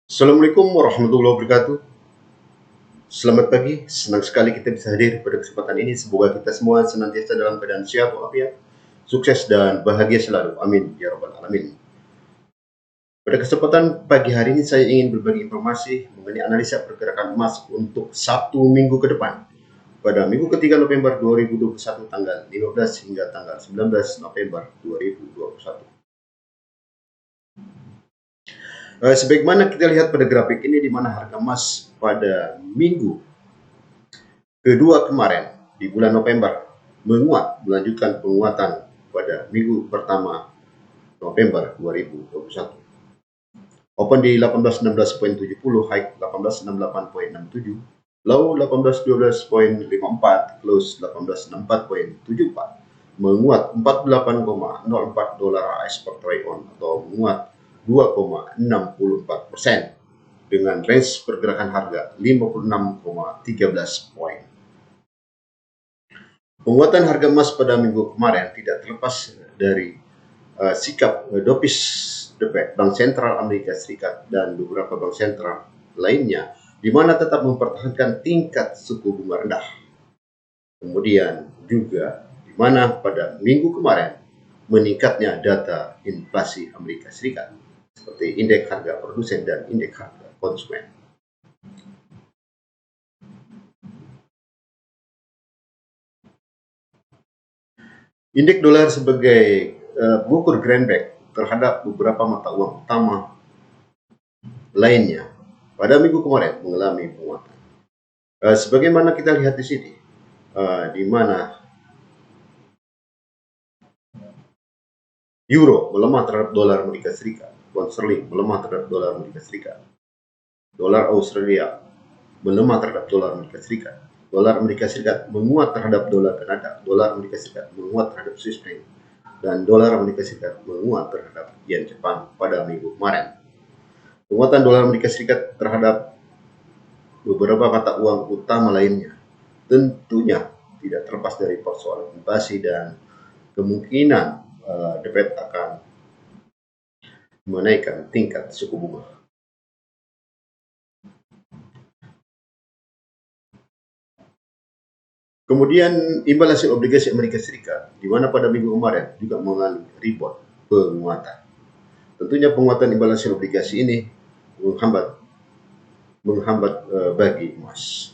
Assalamualaikum warahmatullahi wabarakatuh. Selamat pagi, senang sekali kita bisa hadir pada kesempatan ini. Semoga kita semua senantiasa dalam keadaan sehat walafiat, sukses dan bahagia selalu. Amin ya rabbal alamin. Pada kesempatan pagi hari ini saya ingin berbagi informasi mengenai analisa pergerakan emas untuk satu minggu ke depan. Pada minggu ketiga November 2021 tanggal 15 hingga tanggal 19 November 2021. Sebagaimana kita lihat pada grafik ini di mana harga emas pada minggu kedua kemarin di bulan November menguat, melanjutkan penguatan pada minggu pertama November 2021. Open di 1816.70, high 1868.67, low 1812.54, close 1864.74, menguat 48,04 dolar AS per troy ounce atau menguat 2,64% dengan range pergerakan harga 56,13 poin. Penguatan harga emas pada minggu kemarin tidak terlepas dari sikap dovish The Fed, Bank Sentral Amerika Serikat, dan beberapa bank sentral lainnya, di mana tetap mempertahankan tingkat suku bunga rendah. Kemudian juga di mana pada minggu kemarin meningkatnya data inflasi Amerika Serikat, seperti indeks harga produsen dan indeks harga konsumen. Indeks dolar sebagai pengukur Greenback terhadap beberapa mata uang utama lainnya pada minggu kemarin mengalami penguatan. Sebagaimana kita lihat di sini, di mana euro melemah terhadap dolar Amerika Serikat, pound sterling melemah terhadap dolar Amerika Serikat, dolar Australia melemah terhadap dolar Amerika Serikat, dolar Amerika Serikat menguat terhadap dolar Kanada, dolar Amerika Serikat menguat terhadap Swiss franc, dan dolar Amerika Serikat menguat terhadap yen Jepang pada minggu kemarin. Penguatan dolar Amerika Serikat terhadap beberapa mata uang utama lainnya tentunya tidak terlepas dari persoalan inflasi dan kemungkinan The Fed akan menaikkan tingkat suku bunga. Kemudian imbal hasil obligasi Amerika Serikat, di mana pada minggu kemarin juga mengalami rebound penguatan. Tentunya penguatan imbal hasil obligasi ini menghambat bagi emas.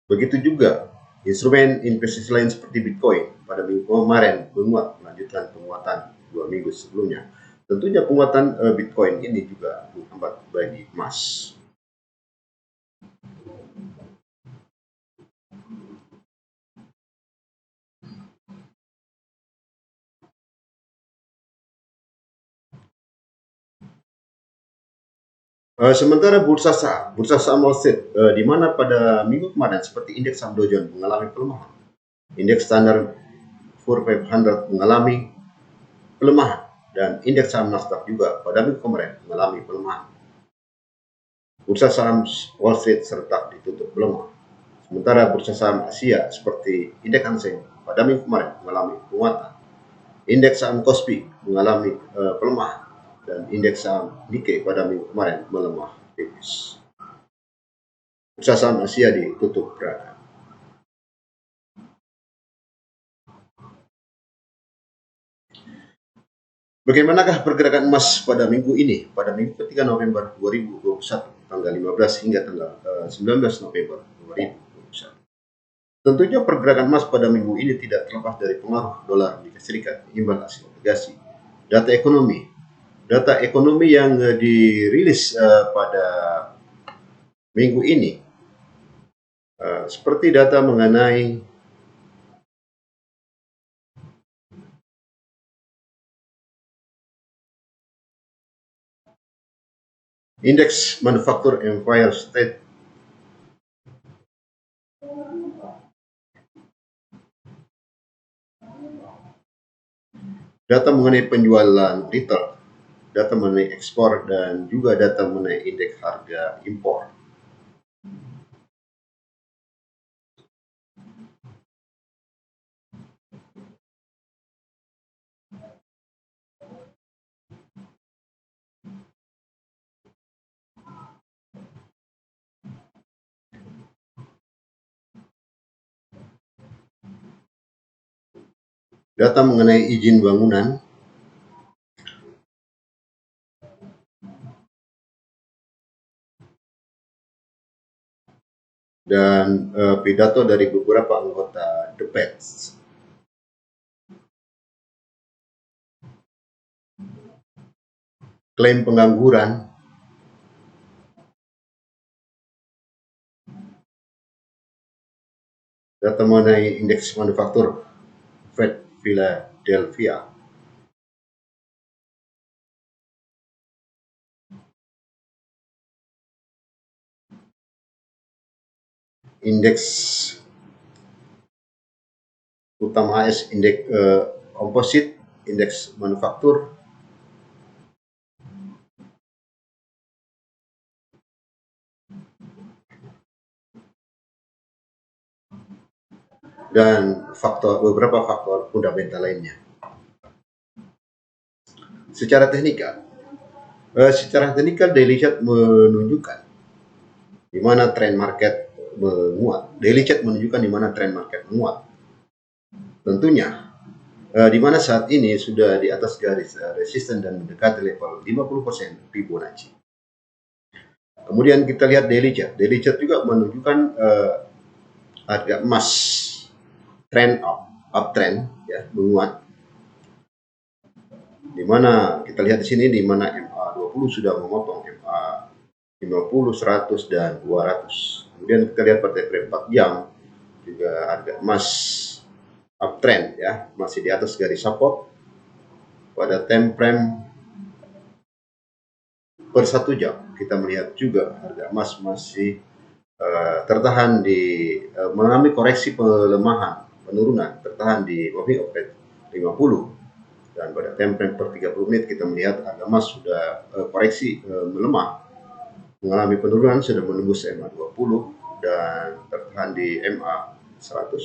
Begitu juga instrumen investasi lain seperti Bitcoin pada minggu kemarin menguat melanjutkan penguatan 2 minggu sebelumnya. Tentunya penguatan Bitcoin ini juga menghambat bagi emas. Sementara bursa saham Wall Street, di mana pada minggu kemarin seperti indeks saham Dow Jones mengalami pelemahan, indeks standar Poor's 500 mengalami pelemahan, dan indeks saham Nasdaq juga pada minggu kemarin mengalami pelemahan. Bursa saham Wall Street serta ditutup melemah. Sementara bursa saham Asia seperti indeks Hang Seng pada minggu kemarin mengalami penguatan. Indeks saham Kospi mengalami pelemahan, dan indeks saham Nikkei pada minggu kemarin melemah tipis. Bursa saham Asia ditutup beragam. Bagaimanakah pergerakan emas pada minggu ini, pada minggu ketiga November 2021, tanggal 15 hingga tanggal 19 November 2021? Tentunya pergerakan emas pada minggu ini tidak terlepas dari pengaruh dolar Amerika Serikat, imbal hasil obligasi, data ekonomi yang dirilis pada minggu ini, seperti data mengenai indeks manufaktur Empire State, data mengenai penjualan retail, data mengenai ekspor, dan juga data mengenai indeks harga impor. data mengenai izin bangunan, dan pidato dari beberapa anggota The Fed. Klaim pengangguran, data mengenai indeks manufaktur Fed Philadelphia, indeks utama AS, indeks komposit, indeks manufaktur, dan beberapa faktor fundamental lainnya. Secara teknikal, daily chart menunjukkan di mana tren market menguat. Daily chart menunjukkan di mana tren market menguat. Tentunya di mana saat ini sudah di atas garis resisten dan mendekati level 50% Fibonacci. Kemudian kita lihat daily chart. Daily chart juga menunjukkan harga emas trend uptrend ya, menguat. Di mana kita lihat di sini di mana MA20 sudah memotong MA 50, 100 dan 200. Kemudian kita lihat pada frame 4 jam juga harga emas uptrend ya, masih di atas garis support. Pada time frame per 1 jam kita melihat juga harga emas masih tertahan di mengalami koreksi pelemahan, penurunan, tertahan di moving average 50. Dan pada time frame per 30 menit kita melihat harga emas sudah koreksi melemah, mengalami penurunan, sudah menembus MA20 dan tertahan di MA100.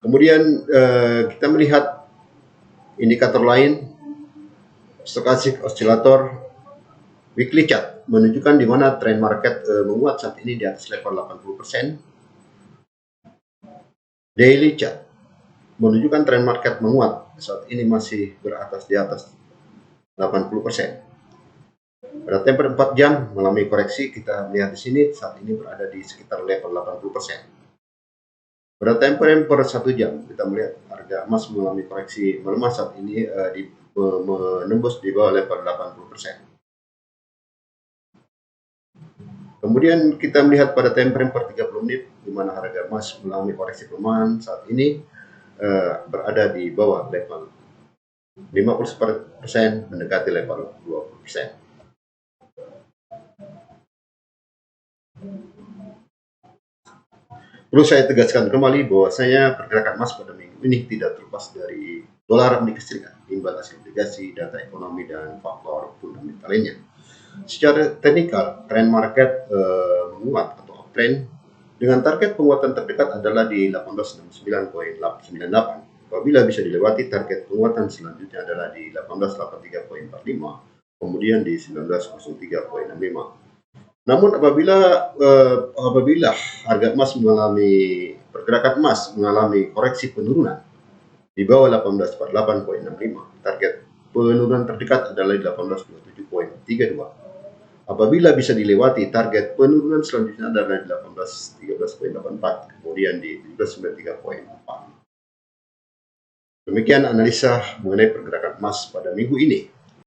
Kemudian kita melihat indikator lain, stochastic oscillator weekly chart menunjukkan di mana tren market menguat saat ini di atas level 80%. Daily chart menunjukkan tren market menguat saat ini masih di atas 80%. Pada tempo 4 jam mengalami koreksi, kita lihat di sini saat ini berada di sekitar level 80%. Pada tempo per 1 jam kita melihat harga emas mengalami koreksi melemah saat ini menembus di bawah level 80%. Kemudian kita melihat pada time frame per 30 menit di mana harga emas mengalami koreksi pelemahan saat ini berada di bawah level 50% mendekati level 20%. Perlu saya tegaskan kembali bahwasanya pergerakan emas pada minggu ini tidak terlepas dari dolar Amerika Serikat, imbal hasil obligasi, data ekonomi, dan faktor fundamental lainnya. Secara teknikal, tren market menguat atau uptrend dengan target penguatan terdekat adalah di 1869.98. Apabila bisa dilewati, target penguatan selanjutnya adalah di 1883.45, kemudian di 1903.65. Namun apabila harga emas pergerakan emas mengalami koreksi penurunan di bawah 1848.65, target penurunan terdekat adalah di 1827.32. Apabila bisa dilewati, target penurunan selanjutnya adalah di 1813.84, kemudian di 1793.4. Demikian analisa mengenai pergerakan emas pada minggu ini.